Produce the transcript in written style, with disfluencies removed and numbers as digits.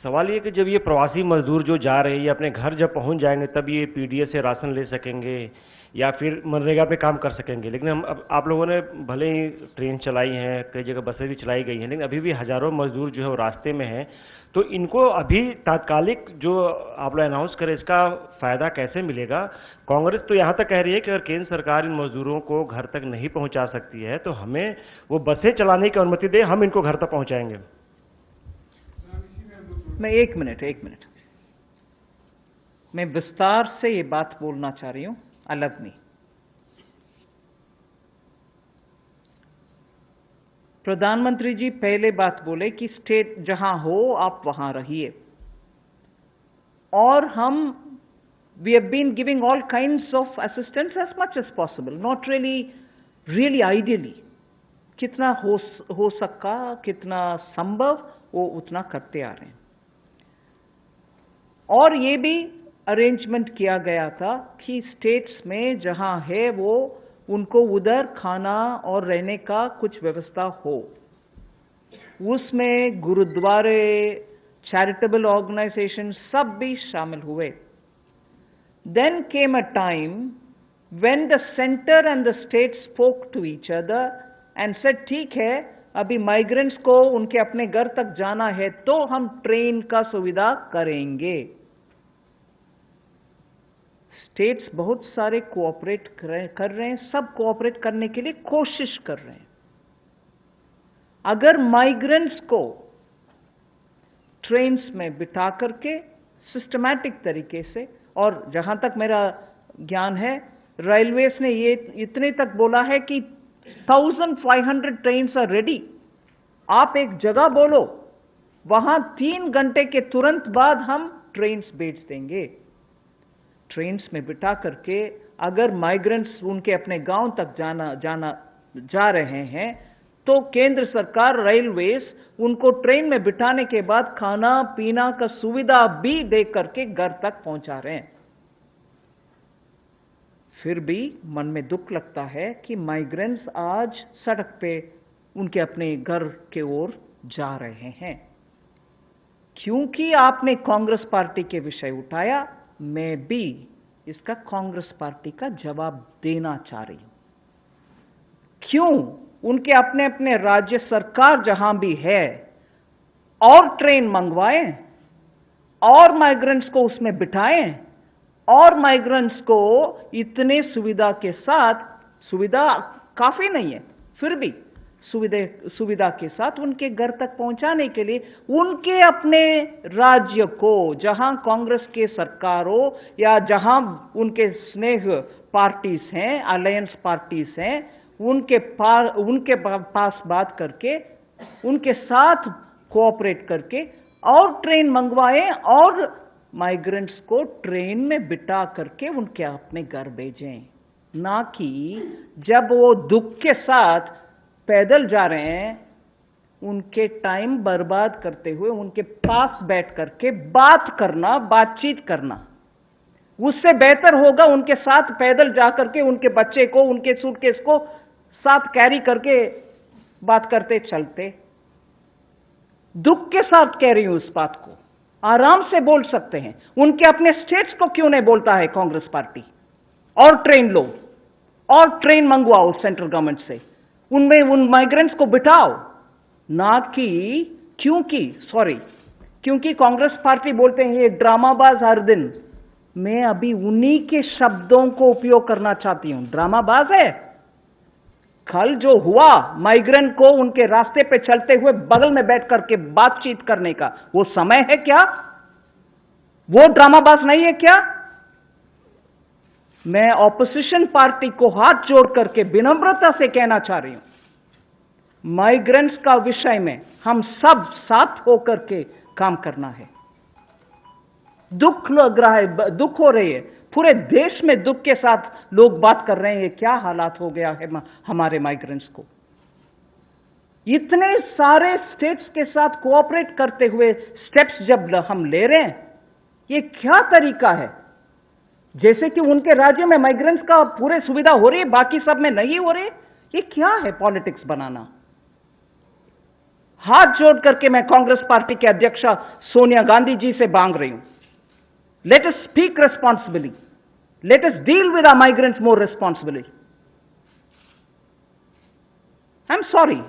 सवाल ये कि जब ये प्रवासी मजदूर जो जा रहे हैं ये अपने घर जब पहुंच जाएंगे तब ये पीडीएस से राशन ले सकेंगे या फिर मनरेगा पे काम कर सकेंगे। लेकिन हम अब आप लोगों ने भले ही ट्रेन चलाई है, कई जगह बसें भी चलाई गई हैं, लेकिन अभी भी हजारों मजदूर जो है वो रास्ते में हैं। तो इनको अभी तात्कालिक जो आप लोग अनाउंस करें इसका फायदा कैसे मिलेगा? कांग्रेस तो यहाँ तक कह रही है कि अगर केंद्र सरकार इन मजदूरों को घर तक नहीं पहुँचा सकती है तो हमें वो बसें चलाने की अनुमति दे, हम इनको घर तक पहुँचाएंगे। मैं एक मिनट मैं विस्तार से ये बात बोलना चाह रही हूं, अलग नहीं। प्रधानमंत्री जी पहले बात बोले कि स्टेट जहां हो आप वहां रहिए, और हम we have been giving all kinds of assistance as much as possible, not really ideally कितना हो सका, कितना संभव वो उतना करते आ रहे हैं। और ये भी अरेंजमेंट किया गया था कि स्टेट्स में जहां है वो उनको उधर खाना और रहने का कुछ व्यवस्था हो। उसमें गुरुद्वारे, चैरिटेबल ऑर्गेनाइजेशन सब भी शामिल हुए। Then came a time when the centre and the state spoke to each other and said ठीक है, अभी माइग्रेंट्स को उनके अपने घर तक जाना है तो हम ट्रेन का सुविधा करेंगे। स्टेट्स बहुत सारे कोऑपरेट कर रहे हैं, सब कोऑपरेट करने के लिए कोशिश कर रहे हैं। अगर माइग्रेंट्स को ट्रेन्स में बिठा करके सिस्टमैटिक तरीके से, और जहां तक मेरा ज्ञान है रेलवेज ने ये इतने तक बोला है कि 1500 ट्रेन्स आर रेडी। आप एक जगह बोलो, वहां 3 घंटे के तुरंत बाद हम ट्रेन्स भेज देंगे। ट्रेन्स में बिठा करके अगर माइग्रेंट्स उनके अपने गांव तक जा रहे हैं तो केंद्र सरकार रेलवेज उनको ट्रेन में बिठाने के बाद खाना पीना का सुविधा भी दे करके घर तक पहुंचा रहे हैं। फिर भी मन में दुख लगता है कि माइग्रेंट्स आज सड़क पे उनके अपने घर के ओर जा रहे हैं। क्योंकि आपने कांग्रेस पार्टी के विषय उठाया, मैं भी इसका कांग्रेस पार्टी का जवाब देना चाह रही हूं। क्यों उनके अपने अपने राज्य सरकार जहां भी है और ट्रेन मंगवाएं और माइग्रेंट्स को उसमें बिठाएं और माइग्रेंट्स को इतने सुविधा के साथ, सुविधा काफी नहीं है फिर भी सुविधा के साथ उनके घर तक पहुंचाने के लिए उनके अपने राज्य को, जहां कांग्रेस के सरकार हो या जहां उनके स्नेह पार्टीज हैं, अलायंस पार्टीज हैं, उनके पास बात करके उनके साथ कोऑपरेट करके और ट्रेन मंगवाएं और माइग्रेंट्स को ट्रेन में बिठा करके उनके अपने घर भेजें। ना कि जब वो दुख के साथ पैदल जा रहे हैं उनके टाइम बर्बाद करते हुए उनके पास बैठ करके बातचीत करना। उससे बेहतर होगा उनके साथ पैदल जाकर के उनके बच्चे को, उनके सूटकेस को साथ कैरी करके बात करते चलते। दुख के साथ कह रही हूं इस बात को, आराम से बोल सकते हैं। उनके अपने स्टेट्स को क्यों नहीं बोलता है कांग्रेस पार्टी? और ट्रेन लो और ट्रेन मंगवाओ सेंट्रल गवर्नमेंट से, उनमें उन माइग्रेंट्स को बिठाओ। ना कि क्योंकि कांग्रेस पार्टी बोलते हैं ये ड्रामाबाज हर दिन। मैं अभी उन्हीं के शब्दों को उपयोग करना चाहती हूं। ड्रामाबाज है। कल जो हुआ माइग्रेंट को उनके रास्ते पे चलते हुए बगल में बैठ करके बातचीत करने का, वो समय है क्या? वो ड्रामाबाज नहीं है क्या? मैं ऑपोजिशन पार्टी को हाथ जोड़ करके विनम्रता से कहना चाह रही हूं, माइग्रेंट्स का विषय में हम सब साथ होकर के काम करना है। दुख लग रहा है, दुख हो रही है, पूरे देश में दुख के साथ लोग बात कर रहे हैं क्या हालात हो गया है हमारे माइग्रेंट्स को। इतने सारे स्टेट्स के साथ कोऑपरेट करते हुए स्टेप्स जब हम ले रहे हैं, ये क्या तरीका है? जैसे कि उनके राज्य में माइग्रेंट्स का पूरे सुविधा हो रही है, बाकी सब में नहीं हो रही। ये क्या है पॉलिटिक्स बनाना? हाथ जोड़ करके मैं कांग्रेस पार्टी के अध्यक्षा सोनिया गांधी जी से मांग रही हूं, let us speak responsibly, let us deal with our migrants more responsibly. I am sorry,